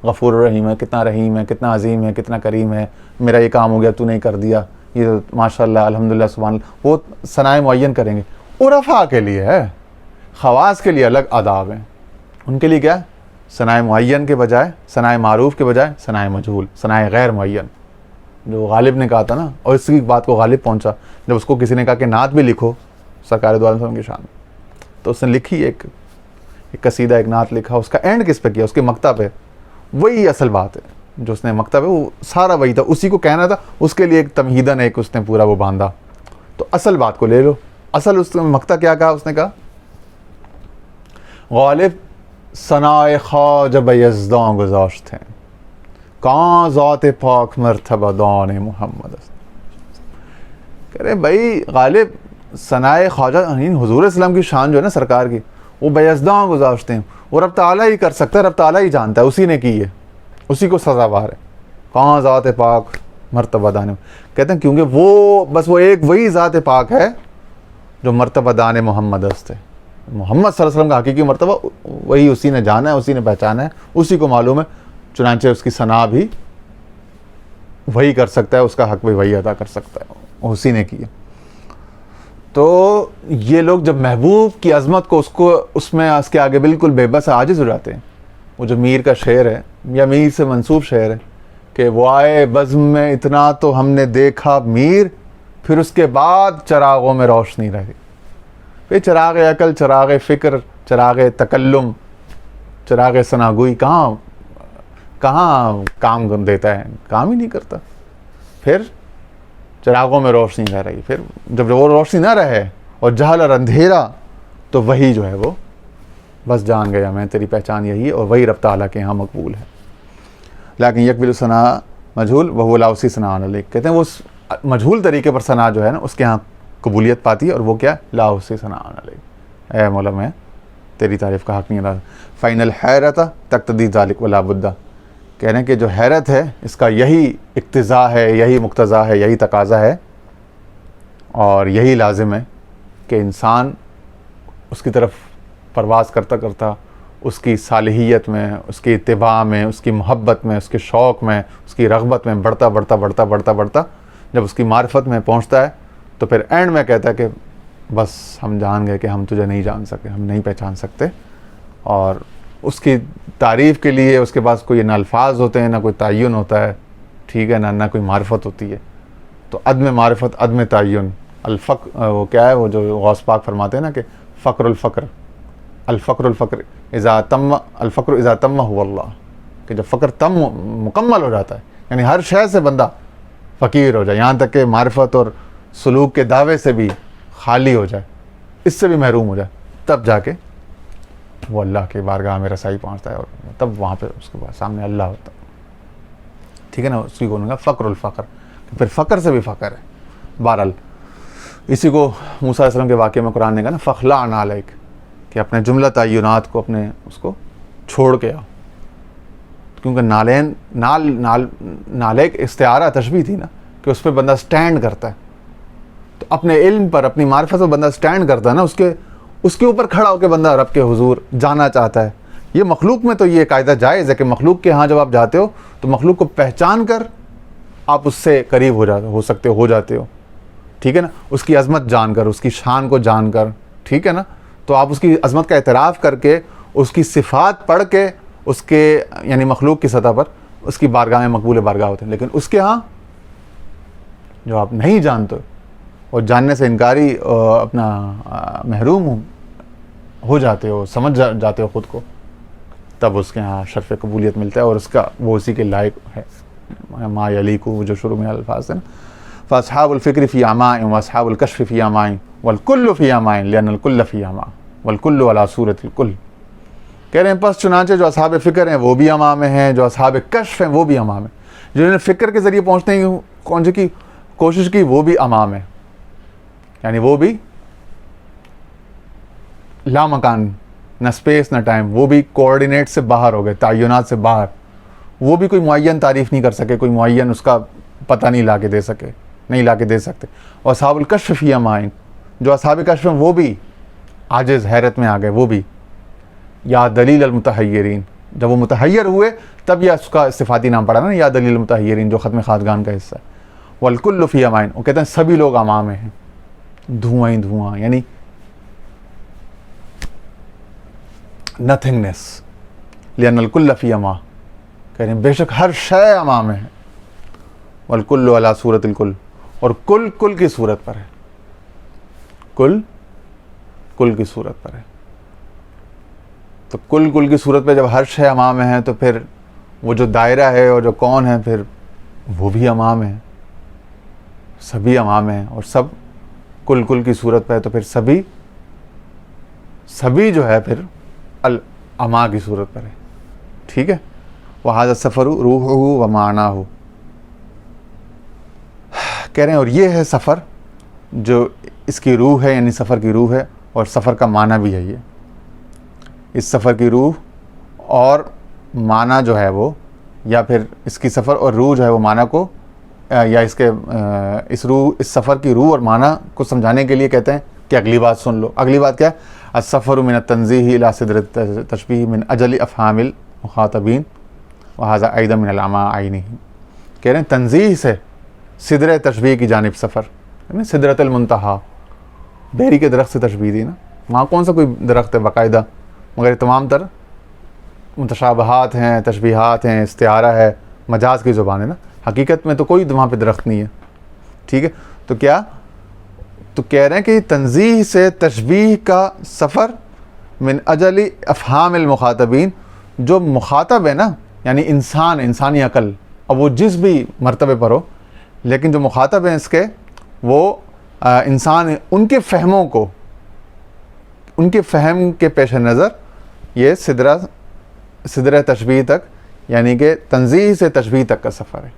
غفور الرحیم ہے, کتنا رحیم ہے, کتنا عظیم ہے, کتنا کریم ہے, میرا یہ کام ہو گیا تو نہیں کر دیا, یہ ماشاء اللہ الحمدللہ سبحان اللہ, وہ ثنائیں معین کریں گے. عرفاء کے لیے ہے, خواص کے لیے الگ آداب ہیں. ان کے لیے کیا, ثنائے معین کے بجائے ثنائے معروف کے بجائے ثنائے مجہول، ثنائے غیر معین، جو غالب نے کہا تھا نا، اور اس کی بات کو غالب پہنچا جب اس کو کسی نے کہا کہ نعت بھی لکھو سرکار دو عالم کی شان، تو اس نے لکھی ایک قصیدہ، ایک نعت لکھا. اس کا اینڈ کس پہ کیا؟ اس کے مقطع پہ. وہی اصل بات ہے جو اس نے مقطع پہ، وہ سارا وہی تھا، اسی کو کہنا تھا. اس کے لیے ایک تمہیدن ایک اس نے پورا وہ باندھا. تو اصل بات کو لے لو. اصل اس مقطع کیا کہا؟ اس نے کہا غالب ثنائے خواجہ بیزداں گذاشت ہیں، کہاں ذات پاک مرتبہ دان محمد. کہہ رہے بھائی غالب ثنائے خواجہ حضور اسلام کی شان جو ہے نا سرکار کی، وہ بیزداں گذاشتے ہیں. وہ رب تعالیٰ ہی کر سکتا ہے، رب تعالیٰ ہی جانتا ہے، اسی نے کی ہے، اسی کو سزاوار ہے. کہاں ذات پاک مرتبہ دان، کہتے ہیں کیونکہ وہ بس وہ ایک وہی ذات پاک ہے جو مرتبہ دان محمد است ہے. محمد صلی اللہ علیہ وسلم کا حقیقی مرتبہ وہی اسی نے جانا ہے، اسی نے پہچانا ہے، اسی کو معلوم ہے. چنانچہ اس کی ثنا بھی وہی کر سکتا ہے، اس کا حق بھی وہی ادا کر سکتا ہے، اسی نے کی ہے. تو یہ لوگ جب محبوب کی عظمت کو اس کے آگے بالکل بے بس عاجز ہو جاتے ہیں. وہ جو میر کا شعر ہے یا میر سے منسوب شعر ہے کہ وہ آئے بزم میں اتنا تو ہم نے دیکھا میر، پھر اس کے بعد چراغوں میں روشنی رہی. پھر چراغ عقل، چراغ فکر، چراغ تکلم، چراغ ثناگوئی کہاں کام دیتا ہے؟ کام ہی نہیں کرتا. پھر چراغوں میں روشنی نہ رہی. پھر جب وہ روشنی نہ رہے اور جہل اور اندھیرا، تو وہی جو ہے وہ بس جان گیا میں تیری پہچان یہی ہے، اور وہی رب تعالیٰ کے یہاں مقبول ہے. لیکن یقبل ثنا مجہول وہو لا اسی ثنا علیک، کہتے ہیں وہ مجہول طریقے پر ثنا جو ہے نا اس کے ہاں قبولیت پاتی ہے، اور وہ کیا؟ لا اسی ثنا علیک، اے مولا میں تیری تعریف کا حق نہیں ادا. فَإِنَّ الْحَيْرَةَ تَقْتَضِي ذَلِكَ وَلَا بُدَّ، کہہ رہے ہیں کہ جو حیرت ہے اس کا یہی اقتضا ہے، یہی مقتضا ہے، یہی تقاضا ہے، اور یہی لازم ہے کہ انسان اس کی طرف پرواز کرتا کرتا اس کی صالحیت میں، اس کی اتباع میں، اس کی محبت میں، اس کے شوق میں، اس کی رغبت میں بڑھتا بڑھتا بڑھتا بڑھتا بڑھتا جب اس کی معرفت میں پہنچتا ہے، تو پھر اینڈ میں کہتا ہے کہ بس ہم جان گئے کہ ہم تجھے نہیں جان سکے، ہم نہیں پہچان سکتے. اور اس کی تعریف کے لیے اس کے پاس کوئی نہ الفاظ ہوتے ہیں، نہ کوئی تعین ہوتا ہے، ٹھیک ہے، نہ کوئی معرفت ہوتی ہے. تو عدم معرفت، عدم تعین، وہ کیا ہے، وہ جو غوث پاک فرماتے ہیں نا کہ فقر الفقر اذا تم الفقر اذا تم هو اللہ، کہ جب فقر تم مکمل ہو جاتا ہے، یعنی ہر شے سے بندہ فقیر ہو جائے، یہاں تک کہ معرفت اور سلوک کے دعوے سے بھی خالی ہو جائے، اس سے بھی محروم ہو جائے، تب جا کے وہ اللہ کے بارگاہ میں رسائی پہنچتا ہے، اور تب وہاں پہ اس کے بعد سامنے اللہ ہوتا ہے. ٹھیک ہے نا، اس کی بولوں گا فقر الفقر، پھر فقر سے بھی فقر ہے. بہرحال اسی کو موسیٰ علیہ السلام کے واقعے میں قرآن نے کہا نا فخلع نعلیک، کہ اپنے جملہ تعینات کو اپنے اس کو چھوڑ کے آؤ. کیونکہ نالیک استعارہ تشبیہ تھی نا، کہ اس پہ بندہ سٹینڈ کرتا ہے. تو اپنے علم پر، اپنی معرفت پر بندہ سٹینڈ کرتا ہے نا، اس کے اوپر کھڑا ہو کے بندہ رب کے حضور جانا چاہتا ہے. یہ مخلوق میں تو یہ قاعدہ جائز ہے کہ مخلوق کے ہاں جب آپ جاتے ہو تو مخلوق کو پہچان کر آپ اس سے قریب ہو جاتے ہو. ٹھیک ہے نا، اس کی عظمت جان کر، اس کی شان کو جان کر، ٹھیک ہے نا، تو آپ اس کی عظمت کا اعتراف کر کے، اس کی صفات پڑھ کے، اس کے یعنی مخلوق کی سطح پر اس کی بارگاہ میں مقبول بارگاہ ہوتے ہیں. لیکن اس کے ہاں جو آپ نہیں جانتے اور جاننے سے انکاری اپنا محروم ہو جاتے ہو، سمجھ جاتے ہو خود کو، تب اس کے ہاں شرف قبولیت ملتا ہے، اور اس کا وہ اسی کے لائق ہے. ما یلیکو جو شروع میں الفاظ ہیں نا، فاصحاب الفکر فی عماء واصحاب الکشف فی عماء والکل فی عماء لان الکل فی عماء والکل علی صورت الکل. کہہ رہے ہیں پس چنانچہ جو اصحاب فکر ہیں وہ بھی عماء میں ہیں، جو اصحاب کشف ہیں وہ بھی عماء میں، جنہوں نے فکر کے ذریعے پہنچنے کی کوشش کی وہ بھی عماء میں، یعنی وہ بھی لا مکان، نہ اسپیس نہ ٹائم، وہ بھی کوآرڈینیٹ سے باہر ہو گئے، تعینات سے باہر. وہ بھی کوئی معین تعریف نہیں کر سکے، کوئی معین اس کا پتہ نہیں لا کے دے سکتے. اور اصحاب الکشف فی عماء، جو اصحاب کشف ہیں وہ بھی عاجز، حیرت میں آ گئے. وہ بھی یا دلیل المتحیرین، جب وہ متحیر ہوئے تب یہ اس کا استفادی نام پڑا نا، یا دلیل المتحیرین، جو ختم خاقان کا حصہ ہے. والکل فی عماء، وہ کہتے ہیں سبھی لوگ عماء میں ہیں، دھواں ہی دھواں، یعنی نتھنگنیس، لأن الکل فی اما، کہہ رہے ہیں بے شک ہر شے اما میں ہے، والکل علی صورت الکل، اور کل کل کی صورت پر ہے، کل کل کی صورت پر ہے. تو کل کل کی صورت پہ جب ہر شے اما میں ہے تو پھر وہ جو دائرہ ہے اور جو کون ہے پھر وہ بھی اما میں ہے، سبھی اما میں ہیں، اور سب کل کل کی صورت پہ ہے تو پھر سبھی جو ہے پھر الاما کی صورت پر ہے. ٹھیک ہے. وہذا السفر روحہ و معناہ، کہہ رہے ہیں اور یہ ہے سفر جو اس کی روح ہے، یعنی سفر کی روح ہے، اور سفر کا معنی بھی ہے یہ. اس سفر کی روح اور معنی جو ہے وہ، یا پھر اس کی سفر اور روح جو ہے وہ معنی کو، یا اس سفر کی روح اور معنی کو سمجھانے کے لیے کہتے ہیں کہ اگلی بات سن لو. اگلی بات کیا ہے؟ السفر من التنزیہ الی صدرۃ التشبیہ من اجل افہام المخاطبین وہذا ایضا من العما عینہ. کہہ رہے ہیں تنزیہ سے صدر تشبیہ کی جانب سفر، یعنی صدرۃ المنتہا، بیری کے درخت سے تشبیہ دی نا. وہاں کون سا کوئی درخت ہے باقاعدہ، مگر تمام تر متشابہات ہیں، تشبیہات ہیں، استعارہ ہے، مجاز کی زبان ہے نا. حقیقت میں تو کوئی وہاں پہ درخت نہیں ہے. ٹھیک ہے. تو کیا تو کہہ رہے ہیں کہ تنزیہ سے تشبیہ کا سفر من اجل افہام المخاطبین، جو مخاطب ہے نا یعنی انسان، انسانی عقل، اب وہ جس بھی مرتبے پر ہو، لیکن جو مخاطب ہیں اس کے وہ انسان، ان کے فہموں کو، ان کے فہم کے پیش نظر یہ صدر تشبیہ تک، یعنی کہ تنزیہ سے تشبیہ تک کا سفر ہے.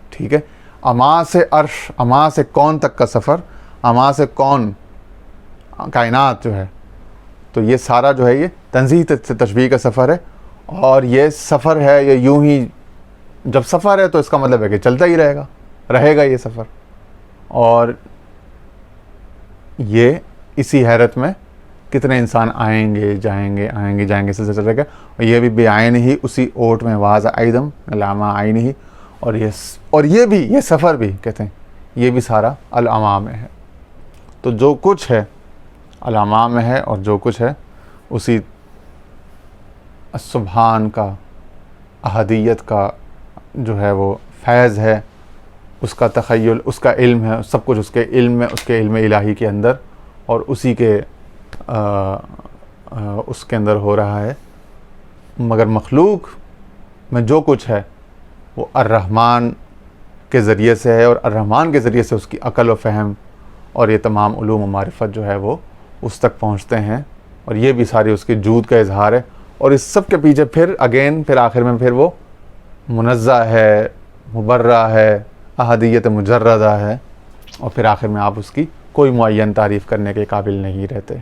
ٹھیک ہے. اما سے عرش، اما سے کون تک کا سفر، اما سے کون، کائنات جو ہے، تو یہ سارا جو ہے یہ تنزیہ سے تشبیہ کا سفر ہے. اور یہ سفر ہے، یہ یوں ہی جب سفر ہے تو اس کا مطلب ہے کہ چلتا ہی رہے گا یہ سفر. اور یہ اسی حیرت میں کتنے انسان آئیں گے جائیں گے، آئیں گے جائیں گے، سلسلہ چلے گا. اور یہ بھی بعین ہی، اسی اوٹ میں، واضح ایدم علامہ عین ہی. اور یہ سفر بھی کہتے ہیں یہ بھی سارا الاما میں ہے. تو جو کچھ ہے الاما میں ہے، اور جو کچھ ہے اسی سبحان کا، احدیت کا جو ہے وہ فیض ہے، اس کا تخیل، اس کا علم ہے، سب کچھ اس کے علم میں، اس کے علم الہی کے اندر، اور اسی کے اس کے اندر ہو رہا ہے. مگر مخلوق میں جو کچھ ہے وہ الرحمن کے ذریعے سے ہے، اور الرحمن کے ذریعے سے اس کی عقل و فہم اور یہ تمام علوم و معرفت جو ہے وہ اس تک پہنچتے ہیں. اور یہ بھی ساری اس کے جود کا اظہار ہے. اور اس سب کے پیچھے پھر آخر میں پھر وہ منزہ ہے، مبرہ ہے، احدیت مجردہ ہے، اور پھر آخر میں آپ اس کی کوئی معین تعریف کرنے کے قابل نہیں رہتے.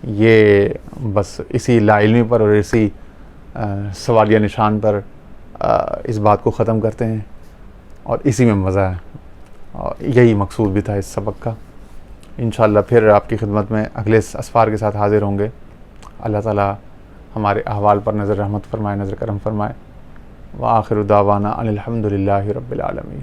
یہ بس اسی لا علمی پر اور اسی سوالیہ نشان پر اس بات کو ختم کرتے ہیں، اور اسی میں مزہ ہے، اور یہی مقصود بھی تھا اس سبق کا. انشاءاللہ پھر آپ کی خدمت میں اگلے اسفار کے ساتھ حاضر ہوں گے. اللہ تعالی ہمارے احوال پر نظر رحمت فرمائے، نظر کرم فرمائے. وآخر دعوانا ان الحمد للہ رب العالمین.